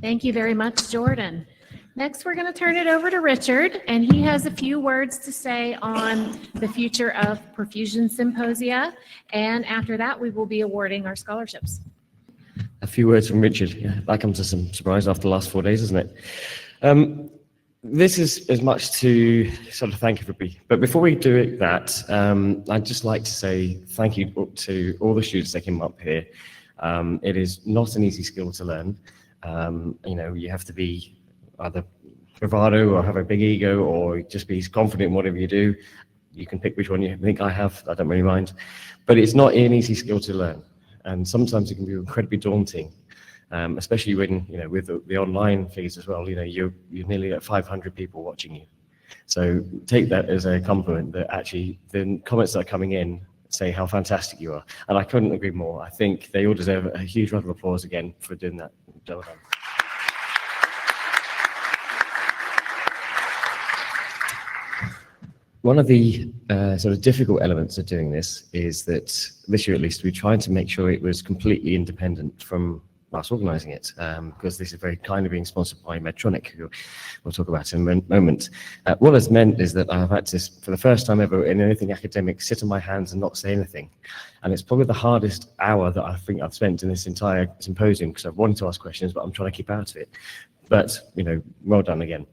Thank you very much, Jordan. Next, we're going to turn it over to Richard, and he has a few words to say on the future of perfusion symposia. And after that, we will be awarding our scholarships. A few words from Richard. Yeah, that comes as some surprise after the last 4 days, isn't it? This is as much to sort of thank everybody. But before we do that, I'd just like to say thank you to all the students that came up here. It is not an easy skill to learn. You have to be either bravado or have a big ego or just be confident in whatever you do. You can pick which one you think I have, I don't really mind. But it's not an easy skill to learn. And sometimes it can be incredibly daunting, especially when, with the online feeds as well, you're nearly at 500 people watching you. So take that as a compliment that actually the comments that are coming in say how fantastic you are. And I couldn't agree more. I think they all deserve a huge round of applause again for doing that. Well done. One of the sort of difficult elements of doing this is that this year at least we tried to make sure it was completely independent from us organising it, because this is very kindly being sponsored by Medtronic, who we'll talk about in a moment. What it's meant is that I've had to, for the first time ever in anything academic, sit on my hands and not say anything. And it's probably the hardest hour that I think I've spent in this entire symposium, because I've wanted to ask questions, but I'm trying to keep out of it. But, well done again.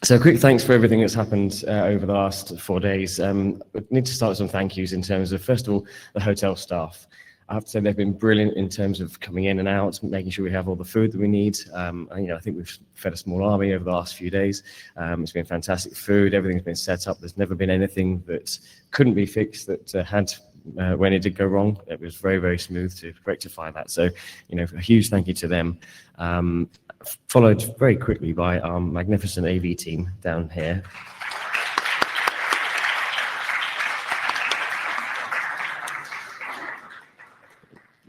So quick thanks for everything that's happened over the last 4 days. We need to start with some thank yous in terms of, first of all, the hotel staff. I have to say they've been brilliant in terms of coming in and out, making sure we have all the food that we need. I think we've fed a small army over the last few days. It's been fantastic food. Everything's been set up. There's never been anything that couldn't be fixed that had when it did go wrong. It was very, very smooth to rectify that. So, a huge thank you to them. Followed very quickly by our magnificent AV team down here.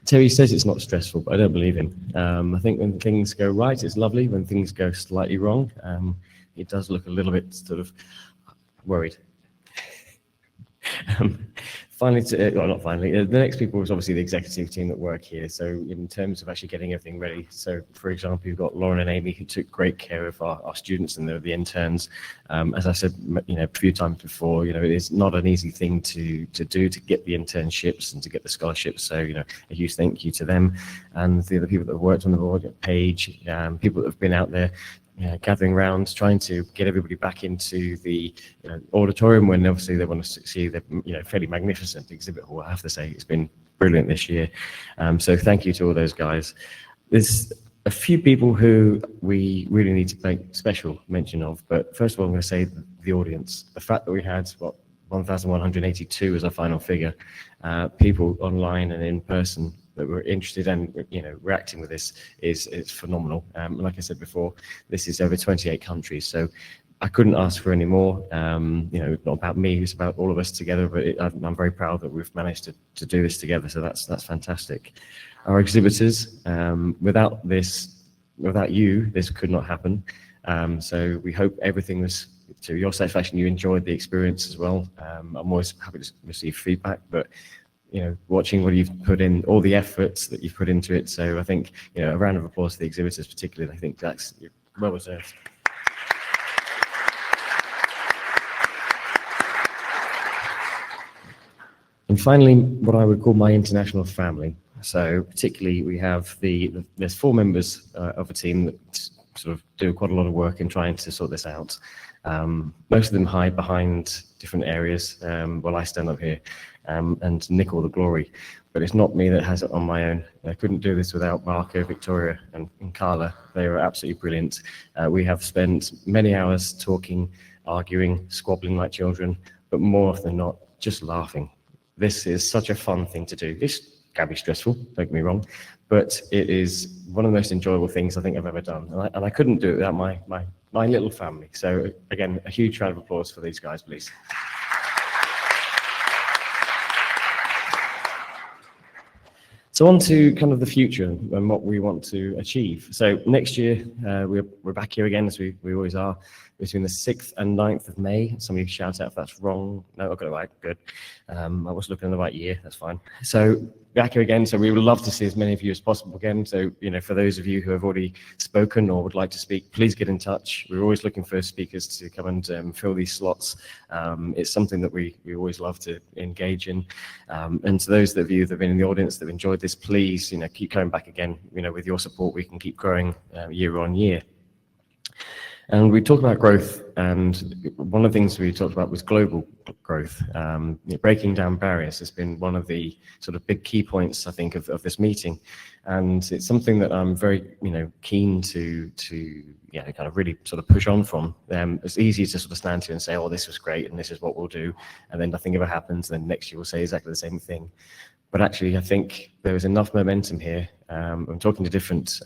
Terry says it's not stressful, but I don't believe him. I think when things go right, it's lovely. When things go slightly wrong, it does look a little bit sort of worried. The next people is obviously the executive team that work here. So in terms of actually getting everything ready, so for example, you've got Lauren and Amy who took great care of our students and the interns. As I said, a few times before, it is not an easy thing to do to get the internships and to get the scholarships. So a huge thank you to them and the other people that have worked on the board, Paige, people that have been out there. Gathering around, trying to get everybody back into the auditorium when obviously they want to see the fairly magnificent exhibit hall. I have to say it's been brilliant this year. So thank you to all those guys. There's a few people who we really need to make special mention of, but first of all I'm going to say the audience. The fact that we had 1,182 as our final figure, people online and in person that were interested and reacting with this is phenomenal. Like I said before, this is over 28 countries, so I couldn't ask for any more. Not about me, it's about all of us together. But I'm very proud that we've managed to do this together. So that's fantastic. Our exhibitors, without you, this could not happen. So we hope everything was to your satisfaction. You enjoyed the experience as well. I'm always happy to receive feedback, but watching what you've put in, all the efforts that you've put into it. So I think, a round of applause to the exhibitors particularly. I think that's well deserved. And finally, what I would call my international family. So particularly we have there's 4 members of a team that sort of do quite a lot of work in trying to sort this out. Most of them hide behind different areas while I stand up here and nick all the glory. But it's not me that has it on my own. I couldn't do this without Marco, Victoria and Carla. They were absolutely brilliant. We have spent many hours talking, arguing, squabbling like children, but more often than not, just laughing. This is such a fun thing to do. It can be stressful, don't get me wrong, but it is one of the most enjoyable things I think I've ever done. And I couldn't do it without my little family. So again, a huge round of applause for these guys, please. So on to kind of the future and what we want to achieve. So next year, we're back here again, as we always are, between the 6th and 9th of May. Somebody shout out if that's wrong. No, I got it right, good. I was looking in the right year, that's fine. So back here again, so we would love to see as many of you as possible again. So, for those of you who have already spoken or would like to speak, please get in touch. We're always looking for speakers to come and fill these slots. It's something that we always love to engage in. And to those of you that have been in the audience that have enjoyed this, please, keep coming back again. With your support, we can keep growing year on year. And we talked about growth, and one of the things we talked about was global growth. Breaking down barriers has been one of the sort of big key points, I think, of this meeting. And it's something that I'm very, keen to kind of really sort of push on from. It's easy to sort of stand here and say, oh, this was great, and this is what we'll do, and then nothing ever happens, and then next year we'll say exactly the same thing. But actually, I think there is enough momentum here. I'm talking to different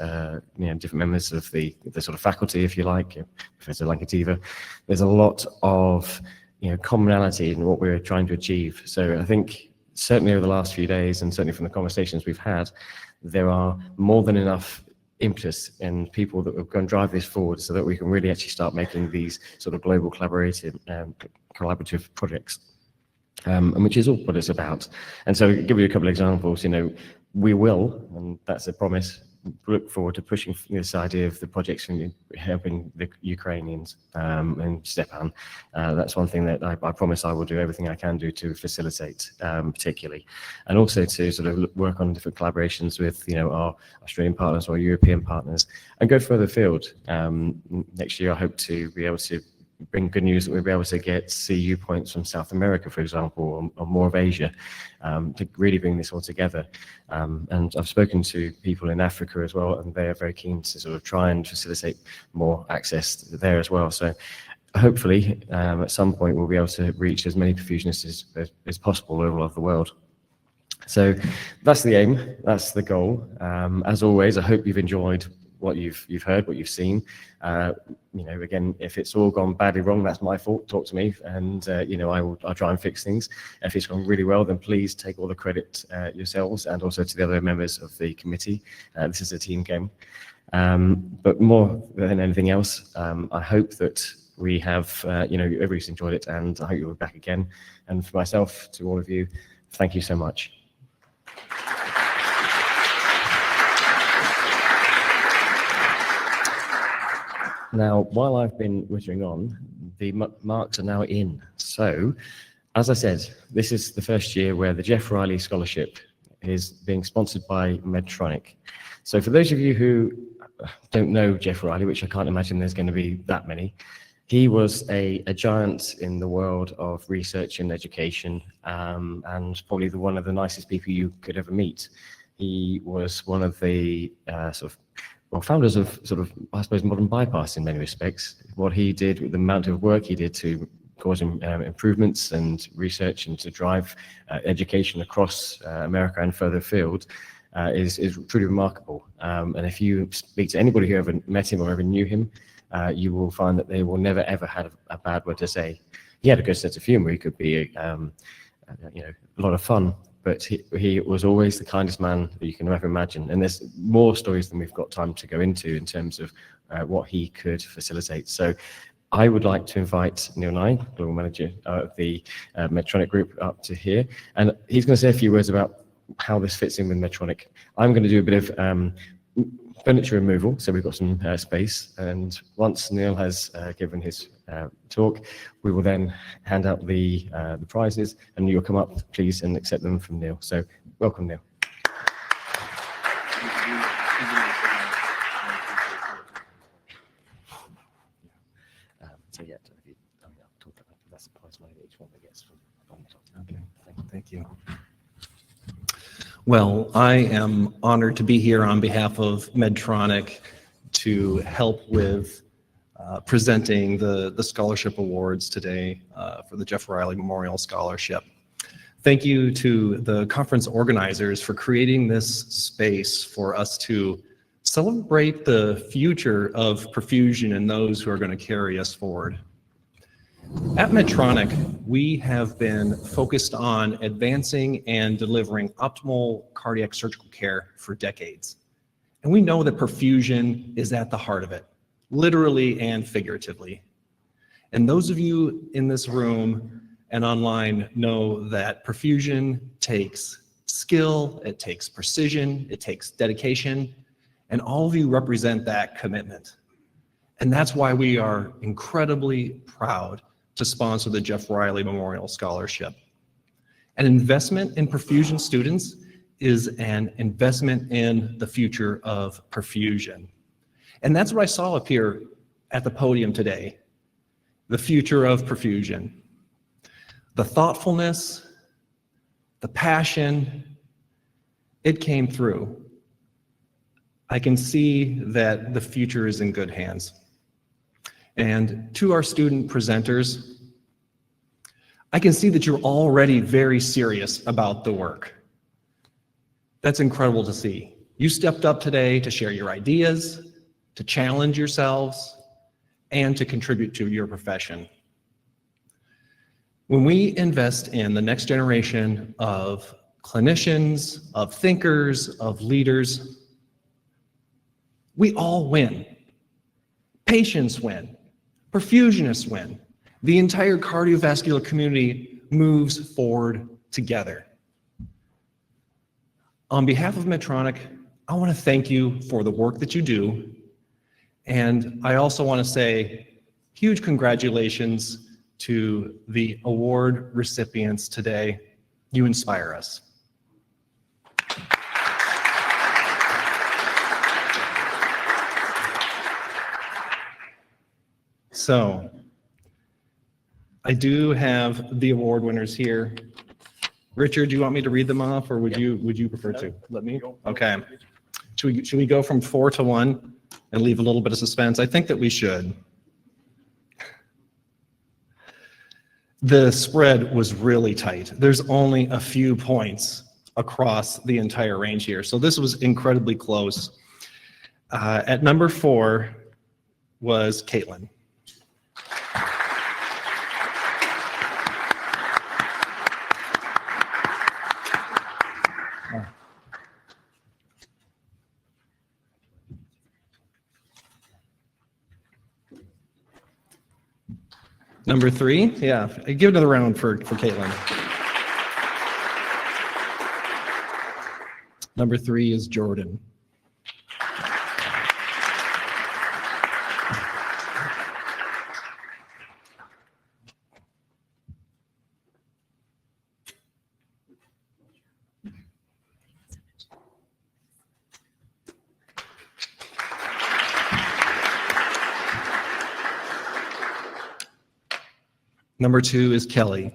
members of the sort of faculty, if you like, Professor Lankativa. There's a lot of commonality in what we're trying to achieve. So I think certainly over the last few days, and certainly from the conversations we've had, there are more than enough impetus in people that are going to drive this forward, so that we can really actually start making these sort of global collaborative projects. And which is all what it's about. And so, I'll give you a couple of examples. We will, and that's a promise, look forward to pushing this idea of the projects from helping the Ukrainians and Stepan. That's one thing that I promise I will do everything I can do to facilitate, particularly, and also to sort of work on different collaborations with our Australian partners or European partners, and go further afield. Next year, I hope to be able to bring good news that we'll be able to get CU points from South America, for example, or more of Asia, to really bring this all together. And I've spoken to people in Africa as well, and they are very keen to sort of try and facilitate more access there as well. So hopefully, at some point, we'll be able to reach as many perfusionists as possible all over the world. So that's the aim, that's the goal. As always, I hope you've enjoyed what you've heard, what you've seen. Again, if it's all gone badly wrong, that's my fault. Talk to me, and I'll try and fix things. If it's gone really well, then please take all the credit yourselves, and also to the other members of the committee. This is a team game. But more than anything else, I hope that we have, everybody's enjoyed it, and I hope you'll be back again. And for myself, to all of you, thank you so much. Now, while I've been wittering on, the marks are now in. So, as I said, this is the first year where the Jeff Riley Scholarship is being sponsored by Medtronic. So for those of you who don't know Jeff Riley, which I can't imagine there's going to be that many, he was a giant in the world of research and education, and probably one of the nicest people you could ever meet. He was one of the founders of I suppose, modern bypass in many respects. What he did, with the amount of work he did to cause improvements and research and to drive education across America and further afield, is truly remarkable. And if you speak to anybody who ever met him or ever knew him, you will find that they will never ever have a bad word to say. He had a good sense of humor. He could be a lot of fun. But he was always the kindest man that you can ever imagine. And there's more stories than we've got time to go into in terms of what he could facilitate. So I would like to invite Neil Nye, Global Manager of the Medtronic Group, up to here. And he's going to say a few words about how this fits in with Medtronic. I'm going to do a bit of furniture removal, so we've got some space. And once Neil has given his talk, we will then hand out the prizes, and you'll come up, please, and accept them from Neil. So welcome, Neil. That's the prize money that each one gets from. Okay, thank you. Well, I am honored to be here on behalf of Medtronic to help with presenting the scholarship awards today for the Jeff Riley Memorial Scholarship. Thank you to the conference organizers for creating this space for us to celebrate the future of perfusion and those who are going to carry us forward. At Medtronic, we have been focused on advancing and delivering optimal cardiac surgical care for decades. And we know that perfusion is at the heart of it, literally and figuratively. And those of you in this room and online know that perfusion takes skill, it takes precision, it takes dedication, and all of you represent that commitment. And that's why we are incredibly proud to sponsor the Jeff Riley Memorial Scholarship. An investment in perfusion students is an investment in the future of perfusion. And that's what I saw up here at the podium today, the future of perfusion. The thoughtfulness, the passion, it came through. I can see that the future is in good hands. And to our student presenters, I can see that you're already very serious about the work. That's incredible to see. You stepped up today to share your ideas, to challenge yourselves, and to contribute to your profession. When we invest in the next generation of clinicians, of thinkers, of leaders, we all win. Patients win. Perfusionists win. The entire cardiovascular community moves forward together. On behalf of Medtronic, I want to thank you for the work that you do. And I also want to say huge congratulations to the award recipients today. You inspire us. So, I do have the award winners here. Richard, do you want me to read them off, or would you prefer to? Let me? Okay. Should we go from 4 to 1 and leave a little bit of suspense? I think that we should. The spread was really tight. There's only a few points across the entire range here, so this was incredibly close. At number 4 was Caitlin. Number 3, yeah, give another round for Caitlin. Number 3 is Jordan. Number 2 is Kelly.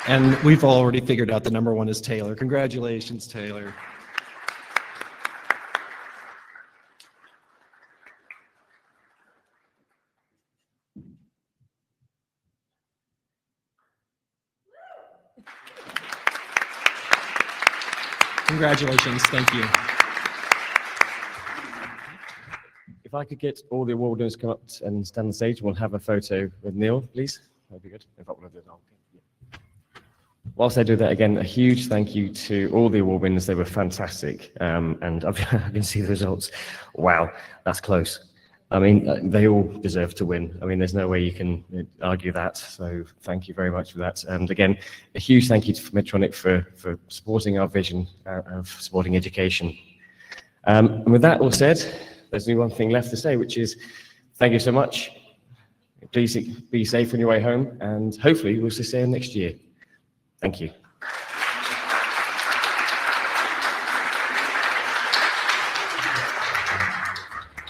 And we've already figured out the number 1 is Taylor. Congratulations, Taylor. Congratulations, thank you. If I could get all the award winners to come up and stand on the stage, we'll have a photo with Neil, please. That'd be good. In fact, we'll do that. Whilst I do that, again, a huge thank you to all the award winners. They were fantastic. And I can see the results. Wow, that's close. I mean, they all deserve to win. I mean, there's no way you can argue that. So thank you very much for that. And again, a huge thank you to Medtronic for supporting our vision of supporting education. And with that all said, there's only one thing left to say, which is thank you so much. Please be safe on your way home, and hopefully we'll see you next year. Thank you.